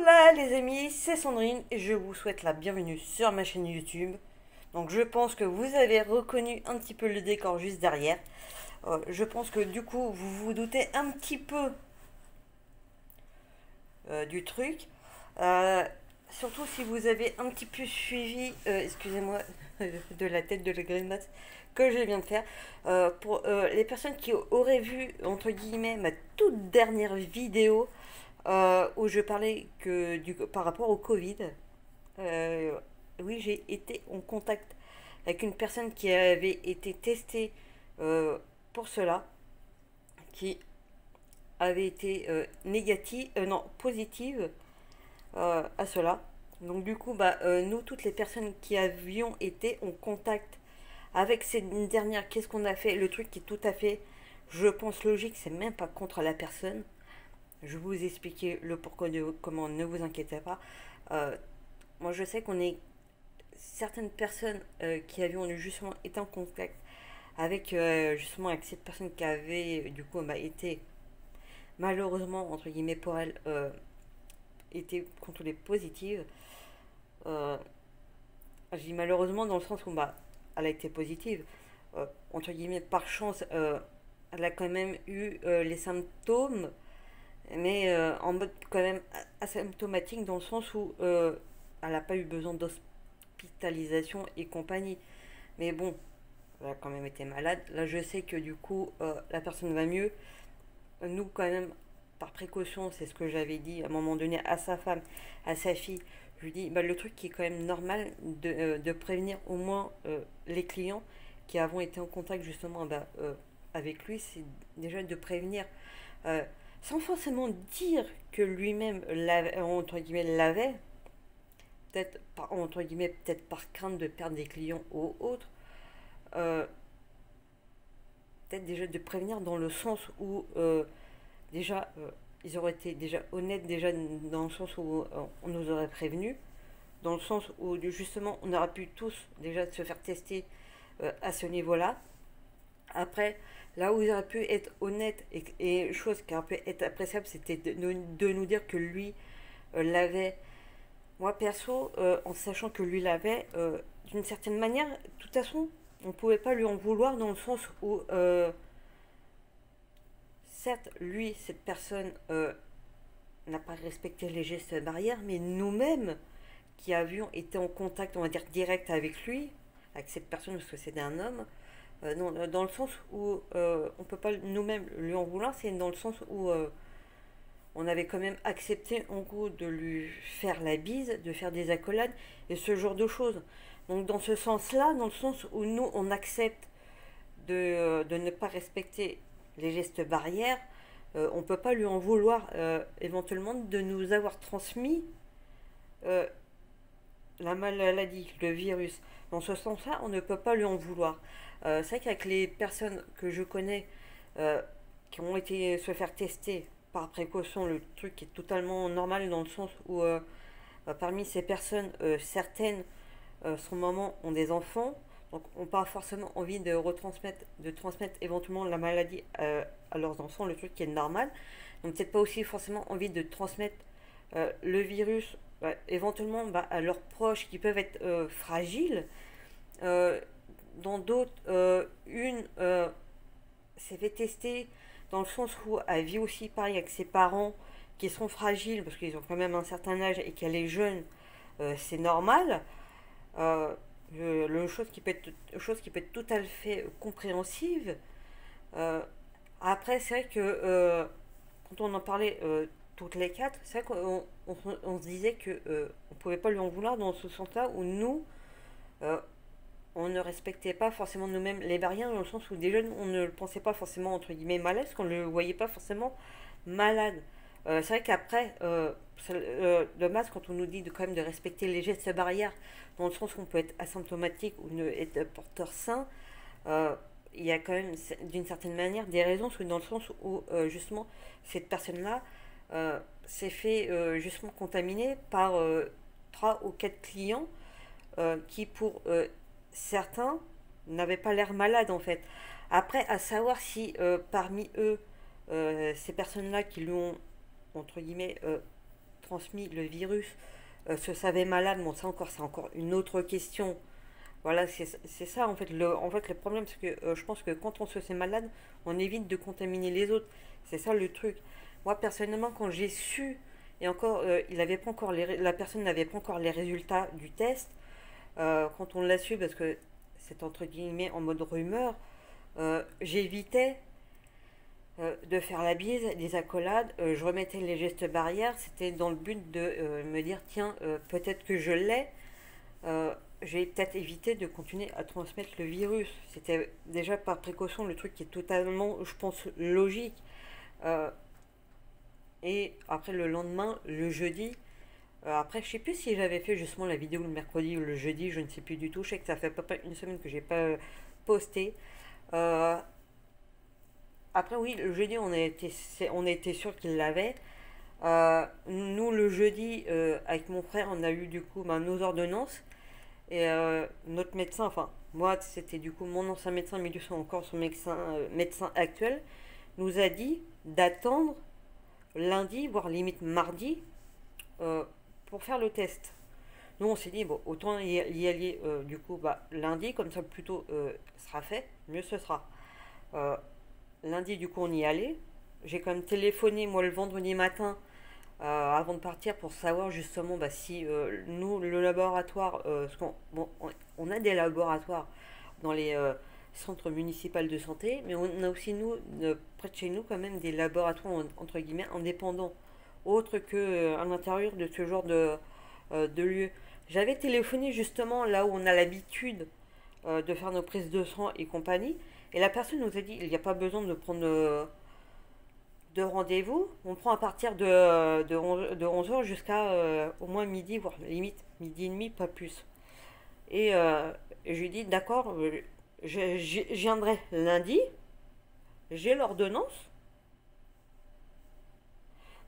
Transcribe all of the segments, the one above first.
Hola les amis, c'est Sandrine et je vous souhaite la bienvenue sur ma chaîne YouTube. Donc je pense que vous avez reconnu un petit peu le décor juste derrière. Je pense que du coup vous vous doutez un petit peu du truc. Euh, Surtout si vous avez un petit peu suivi, excusez-moi de la tête de la grimace que je viens de faire. Pour les personnes qui auraient vu entre guillemets ma toute dernière vidéo où je parlais par rapport au Covid. Euh, oui, j'ai été en contact avec une personne qui avait été testée pour cela, qui avait été négative, non, positive à cela. Donc du coup, nous, toutes les personnes qui avions été en contact avec cette dernière, qu'est-ce qu'on a fait? Le truc qui est tout à fait, je pense, logique, c'est même pas contre la personne. Je vais vous expliquer le pourquoi de comment, ne vous inquiétez pas. Euh, Moi, je sais qu'on est certaines personnes qui avaient justement été en contact avec justement avec cette personne qui avait du coup été malheureusement entre guillemets pour elle été contrôlée positive. Euh, je dis malheureusement dans le sens où elle a été positive. Entre guillemets par chance, elle a quand même eu les symptômes, mais en mode quand même asymptomatique dans le sens où elle n'a pas eu besoin d'hospitalisation et compagnie. Mais bon, elle a quand même été malade. Là, je sais que du coup, la personne va mieux. Nous, quand même, par précaution, c'est ce que j'avais dit à un moment donné à sa femme, à sa fille. Je lui dis, le truc qui est quand même normal de prévenir au moins les clients qui avons été en contact justement avec lui, c'est déjà de prévenir euh, sans forcément dire que lui-même entre guillemets l'avait, peut-être entre guillemets peut-être par crainte de perdre des clients ou autres, euh, peut-être déjà de prévenir dans le sens où déjà ils auraient été déjà honnêtes déjà dans le sens où on nous aurait prévenu, dans le sens où justement on aurait pu tous déjà se faire tester à ce niveau-là. Après, là où ils auraient pu être honnêtes et chose qui aurait pu être appréciable, c'était de nous dire que lui l'avait. Moi perso, en sachant que lui l'avait, d'une certaine manière, de toute façon, on ne pouvait pas lui en vouloir dans le sens où, certes, lui, cette personne, n'a pas respecté les gestes barrières, mais nous-mêmes, qui avions été en contact, on va dire, direct avec lui, avec cette personne, parce que c'était un homme, non, dans le sens où on ne peut pas nous-mêmes lui en vouloir, c'est dans le sens où on avait quand même accepté en gros de lui faire la bise, de faire des accolades et ce genre de choses. Donc dans ce sens-là, dans le sens où nous on accepte de ne pas respecter les gestes barrières, on ne peut pas lui en vouloir éventuellement de nous avoir transmis euh, la maladie, le virus. Dans ce sens-là, on ne peut pas lui en vouloir. C'est vrai qu'avec les personnes que je connais euh, qui ont été se faire tester par précaution, le truc est totalement normal dans le sens où parmi ces personnes, certaines, sont maman, ont des enfants, donc n'ont pas forcément envie de transmettre éventuellement la maladie à leurs enfants, le truc qui est normal. Donc peut-être pas aussi forcément envie de transmettre le virus éventuellement à leurs proches qui peuvent être fragiles. Euh, dans d'autres, une s'est fait tester dans le sens où elle vit aussi pareil avec ses parents qui sont fragiles parce qu'ils ont quand même un certain âge et qu'elle est jeune, c'est normal. Euh, chose qui peut être tout à fait compréhensive. Euh, Après, c'est vrai que quand on en parlait toutes les quatre, c'est vrai qu'on se disait que on pouvait pas lui en vouloir dans ce sens-là où nous, euh, on ne respectait pas forcément nous-mêmes les barrières dans le sens où déjà on ne le pensait pas forcément entre guillemets malade, parce qu'on ne le voyait pas forcément malade. C'est vrai qu'après, le masque, quand on nous dit quand même de respecter les gestes barrières, dans le sens où on peut être asymptomatique ou ne être porteur sain, euh, il y a quand même d'une certaine manière des raisons, dans le sens où justement cette personne-là s'est fait justement contaminer par 3 ou 4 clients qui pour certains n'avaient pas l'air malades en fait. Après, à savoir si parmi eux, ces personnes-là qui lui ont, entre guillemets, transmis le virus se savait malade, bon, ça encore, c'est encore une autre question. Voilà, c'est ça en fait, le problème, c'est que je pense que quand on se sait malade, on évite de contaminer les autres. C'est ça le truc. Moi, personnellement, quand j'ai su, et encore, il avait pas encore la personne n'avait pas encore les résultats du test, quand on l'a su, parce que c'est entre guillemets en mode rumeur, j'évitais de faire la bise, des accolades, je remettais les gestes barrières, c'était dans le but de me dire, tiens, peut-être que je l'ai, j'ai peut-être évité de continuer à transmettre le virus. C'était déjà par précaution le truc qui est totalement, je pense, logique. Euh, et après le lendemain, le jeudi, après je sais plus si j'avais fait justement la vidéo le mercredi ou le jeudi, je ne sais plus du tout. Je sais que ça fait à peu près une semaine que j'ai pas posté. Euh, Après oui, le jeudi on a été sûr qu'il l'avait. Nous le jeudi avec mon frère on a eu du coup nos ordonnances. Et notre médecin, enfin, moi, c'était du coup mon ancien médecin, mais lui, c'est encore son médecin actuel, nous a dit d'attendre lundi, voire limite mardi, euh, pour faire le test. Nous, on s'est dit, bon, autant y aller du coup lundi, comme ça, plus tôt sera fait, mieux ce sera. Euh, Lundi, du coup, on y allait. J'ai quand même téléphoné, moi, le vendredi matin, avant de partir pour savoir justement si nous, le laboratoire, parce bon, on a des laboratoires dans les centres municipaux de santé, mais on a aussi, nous, près de chez nous, quand même des laboratoires, entre guillemets, indépendants, autres que à l'intérieur de ce genre de lieu. J'avais téléphoné justement là où on a l'habitude de faire nos prises de sang et compagnie, et la personne nous a dit, il n'y a pas besoin de prendre de rendez-vous. On prend à partir de 11h jusqu'à au moins midi, voire limite midi et demi, pas plus. Et je lui dis, d'accord, je viendrai lundi, j'ai l'ordonnance,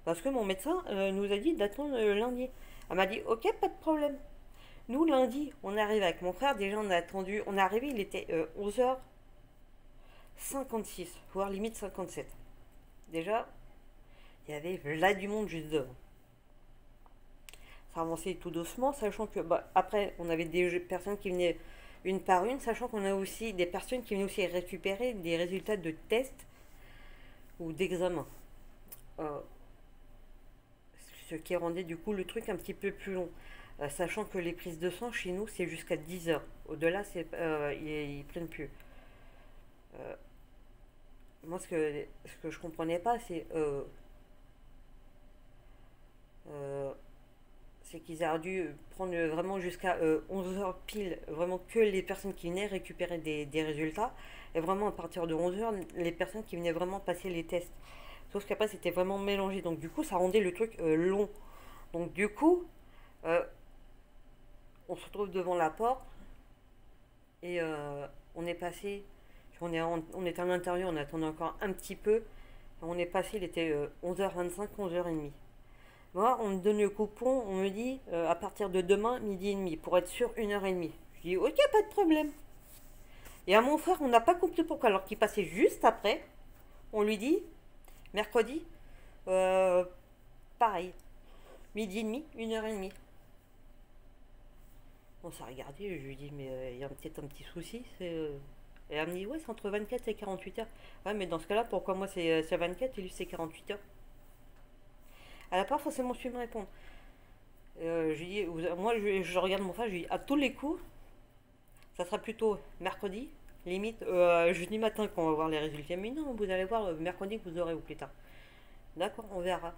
parce que mon médecin nous a dit d'attendre lundi. Elle m'a dit, ok, pas de problème. Nous, lundi, on arrive avec mon frère, déjà on a attendu, on est arrivé, il était 11h56, voire limite 57. Déjà, il y avait là du monde juste devant. Ça avançait tout doucement, sachant que après, on avait des personnes qui venaient une par une, sachant qu'on a aussi des personnes qui venaient aussi récupérer des résultats de tests ou d'examens. Euh, Ce qui rendait du coup le truc un petit peu plus long. Sachant que les prises de sang chez nous, c'est jusqu'à 10h. Au-delà, ils prennent plus. Euh, Moi, ce que je comprenais pas, euh, c'est qu'ils auraient dû prendre vraiment jusqu'à 11h pile, vraiment que les personnes qui venaient récupérer des résultats, et vraiment à partir de 11h, les personnes qui venaient vraiment passer les tests. Sauf qu'après, c'était vraiment mélangé, donc du coup, ça rendait le truc long. Donc du coup, euh, on se retrouve devant la porte, et on est passé, on était à l'intérieur, on attendait encore un petit peu, on est passé, il était 11h25, 11h30. Moi, on me donne le coupon, on me dit à partir de demain, midi et demi, pour être sûr, 1h30. Je dis ok, pas de problème. Et à mon frère, on n'a pas compris pourquoi, alors qu'il passait juste après, on lui dit, mercredi, euh, pareil, midi et demi, 1h30. On s'est regardé, je lui dis mais il y a peut-être un petit souci, Et elle me dit ouais, c'est entre 24 et 48 heures. Ouais, mais dans ce cas-là, pourquoi moi c'est 24 et lui c'est 48 heures? Elle n'a pas forcément su me répondre. Je lui dis, moi je regarde mon frère, je lui dis à tous les coups, ça sera plutôt mercredi, limite jeudi matin quand on va voir les résultats. Mais non, vous allez voir mercredi que vous aurez ou plus tard. D'accord, on verra.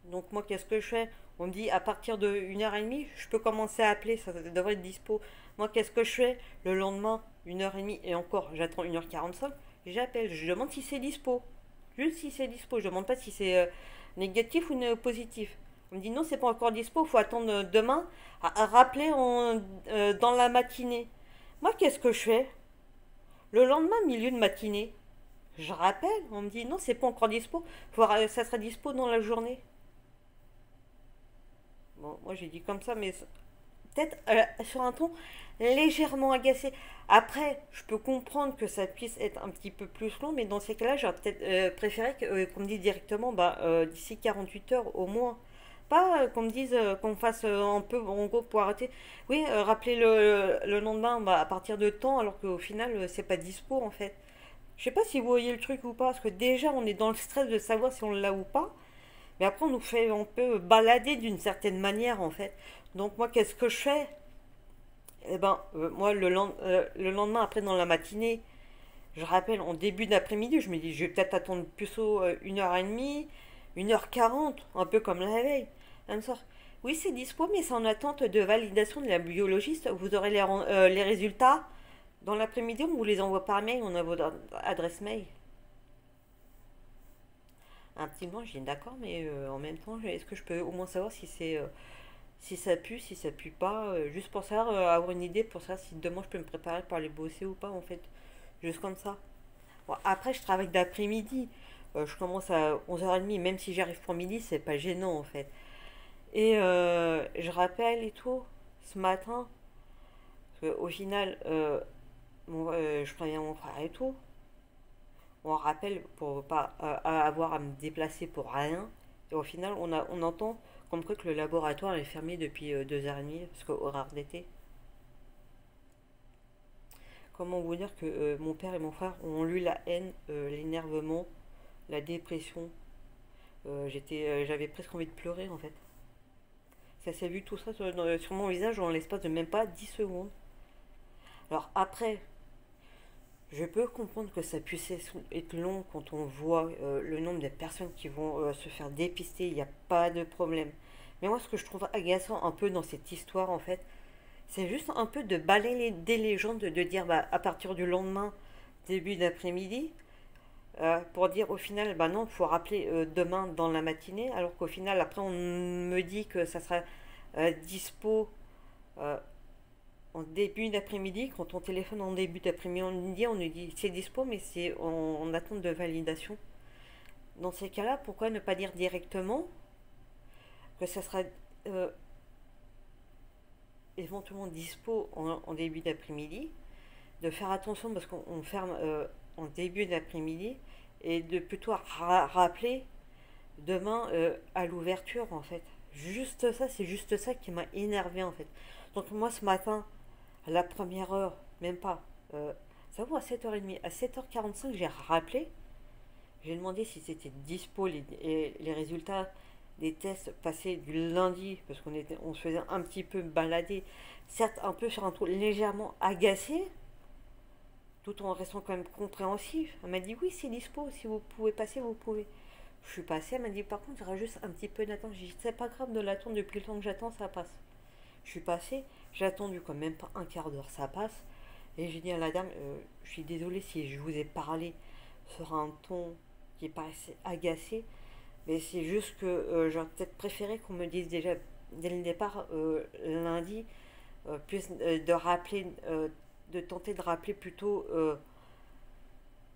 Donc moi qu'est-ce que je fais? On me dit à partir de 1h30, je peux commencer à appeler, ça devrait être dispo. Moi qu'est-ce que je fais? Le lendemain, 1h30 et encore, j'attends 1h45, j'appelle, je demande si c'est dispo. Juste si c'est dispo, je demande pas si c'est négatif ou positif. On me dit non, c'est pas encore dispo, il faut attendre demain à rappeler dans la matinée. Moi qu'est-ce que je fais? Le lendemain, milieu de matinée, je rappelle, on me dit non, c'est pas encore dispo, ça sera dispo dans la journée. Bon, moi j'ai dit comme ça, mais peut-être sur un ton légèrement agacé. Après, je peux comprendre que ça puisse être un petit peu plus long, mais dans ces cas-là, j'aurais peut-être préféré qu'on me dise directement d'ici 48 heures au moins. pas qu'on me dise qu'on fasse un peu, en gros, pour arrêter. Oui, rappeler le lendemain bah, à partir de temps, alors qu'au final, c'est pas dispo en fait. Je sais pas si vous voyez le truc ou pas, parce que déjà, on est dans le stress de savoir si on l'a ou pas. Mais après, on peut balader d'une certaine manière en fait. Donc, moi, qu'est-ce que je fais? Eh ben, moi, le lendemain, après, dans la matinée, je rappelle en début d'après-midi, je me dis, je vais peut-être attendre plus au 1h30, 1h40, un peu comme la veille. Elle me sort, oui, c'est dispo, mais c'est en attente de validation de la biologiste. Vous aurez les résultats dans l'après-midi, on vous les envoie par mail, on a votre adresse mail. Un petit moment, je dis d'accord, mais en même temps, est-ce que je peux au moins savoir si c'est si ça pue pas, juste pour savoir, avoir une idée pour savoir si demain je peux me préparer pour aller bosser ou pas en fait, juste comme ça. Bon, après, je travaille d'après-midi. Je commence à 11h30, même si j'arrive pour midi, c'est pas gênant en fait. Et je rappelle et tout, ce matin, au final, je préviens mon frère et tout. On rappelle pour pas avoir à me déplacer pour rien. Et au final, on entend comme quoi que le laboratoire est fermé depuis 2h30, parce qu'au horaire d'été. Comment vous dire que mon père et mon frère ont eu la haine, l'énervement, la dépression. J'avais presque envie de pleurer en fait. Ça s'est vu tout ça sur mon visage en l'espace de même pas 10 secondes. Alors après, je peux comprendre que ça puisse être long quand on voit le nombre de personnes qui vont se faire dépister, il n'y a pas de problème. Mais moi, ce que je trouve agaçant un peu dans cette histoire, en fait, c'est juste un peu de balayer des légendes, de dire bah, à partir du lendemain, début d'après-midi, pour dire au final, bah non, il faut rappeler demain dans la matinée, alors qu'au final, après, on me dit que ça sera dispo euh, en début d'après-midi. Quand on téléphone en début d'après-midi, on nous dit c'est dispo, mais c'est en attente de validation. Dans ces cas-là, pourquoi ne pas dire directement que ça sera euh, éventuellement dispo en début d'après-midi, de faire attention parce qu'on ferme en début d'après-midi et de plutôt rappeler demain à l'ouverture en fait. Juste ça, c'est juste ça qui m'a énervé en fait. Donc moi ce matin, à la première heure, même pas, ça vaut à 7h30, à 7h45 j'ai rappelé, j'ai demandé si c'était dispo les résultats des tests passés du lundi, parce on se faisait un petit peu balader, certes un peu sur un ton légèrement agacé, tout en restant quand même compréhensif. Elle m'a dit oui c'est dispo, si vous pouvez passer, vous pouvez. Je suis passée, elle m'a dit par contre il y aura juste un petit peu d'attente. J'ai dit c'est pas grave de l'attendre, depuis le temps que j'attends ça passe. Je suis passée, j'ai attendu quand même pas un quart d'heure, ça passe. Et j'ai dit à la dame, je suis désolée si je vous ai parlé sur un ton qui paraissait agacé, mais c'est juste que j'aurais peut-être préféré qu'on me dise déjà dès le départ, lundi, plus de rappeler, de tenter de rappeler plutôt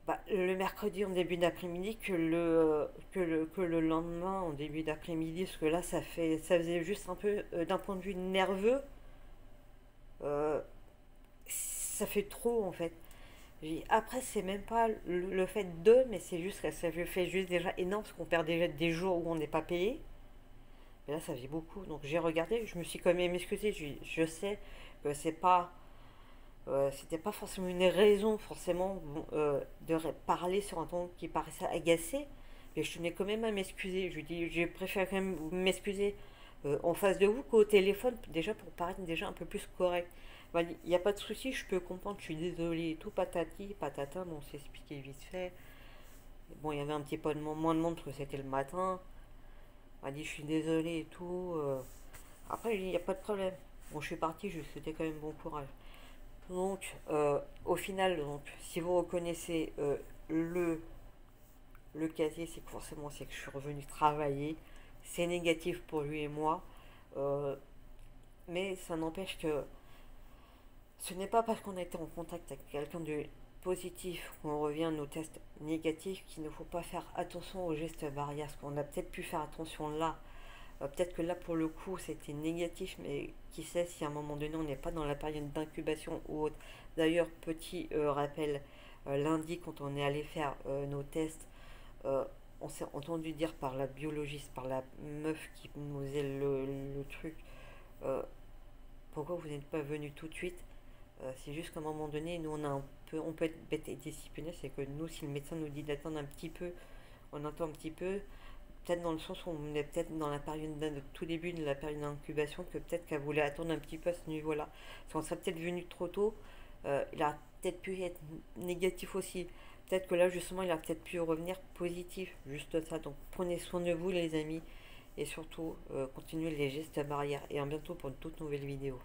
bah, le mercredi en début d'après-midi que le lendemain en début d'après-midi, parce que là ça faisait juste un peu d'un point de vue nerveux, euh, ça fait trop en fait. Après c'est même pas le fait de, mais c'est juste que ça fait juste déjà énorme parce qu'on perd déjà des jours où on n'est pas payé. Mais là ça faisait beaucoup, donc j'ai regardé, je me suis quand même excusée, je sais que c'était pas forcément une raison forcément de parler sur un ton qui paraissait agacé, mais je tenais quand même à m'excuser. Je lui dis, j'ai préféré quand même m'excuser en face de vous qu'au téléphone, déjà pour paraître déjà un peu plus correct. Il n'y a pas de souci, je peux comprendre, je suis désolée et tout, patati, patata, bon, on s'est expliqué vite fait. Bon, il y avait un petit peu moins de monde parce que c'était le matin. Elle m'a dit, je suis désolée et tout. Après, il n'y a pas de problème. Bon, je suis partie, je lui souhaitais quand même bon courage. Donc, au final, donc, si vous reconnaissez le casier, c'est que forcément c'est que je suis revenue travailler. C'est négatif pour lui et moi. Euh, mais ça n'empêche que ce n'est pas parce qu'on a été en contact avec quelqu'un de positif qu'on revient à nos tests négatifs qu'il ne faut pas faire attention aux gestes barrières. Parce qu'on a peut-être pu faire attention là. Peut-être que là pour le coup c'était négatif, mais qui sait si à un moment donné on n'est pas dans la période d'incubation ou autre. D'ailleurs, petit rappel, lundi quand on est allé faire nos tests, euh, on s'est entendu dire par la biologiste, par la meuf qui nous faisait le truc, euh, pourquoi vous n'êtes pas venu tout de suite. C'est juste qu'à un moment donné, nous on peut être bête et discipliné, c'est que nous, si le médecin nous dit d'attendre un petit peu, on attend un petit peu, peut-être dans le sens où on est peut-être dans la période tout début de la période d'incubation, que peut-être qu'elle voulait attendre un petit peu à ce niveau-là. Parce qu'on serait peut-être venu trop tôt, il a peut-être pu être négatif aussi. Peut-être que là, justement, il a peut-être pu revenir positif, juste ça. Donc, prenez soin de vous, les amis, et surtout, continuez les gestes barrières. Et à bientôt pour une toute nouvelle vidéo.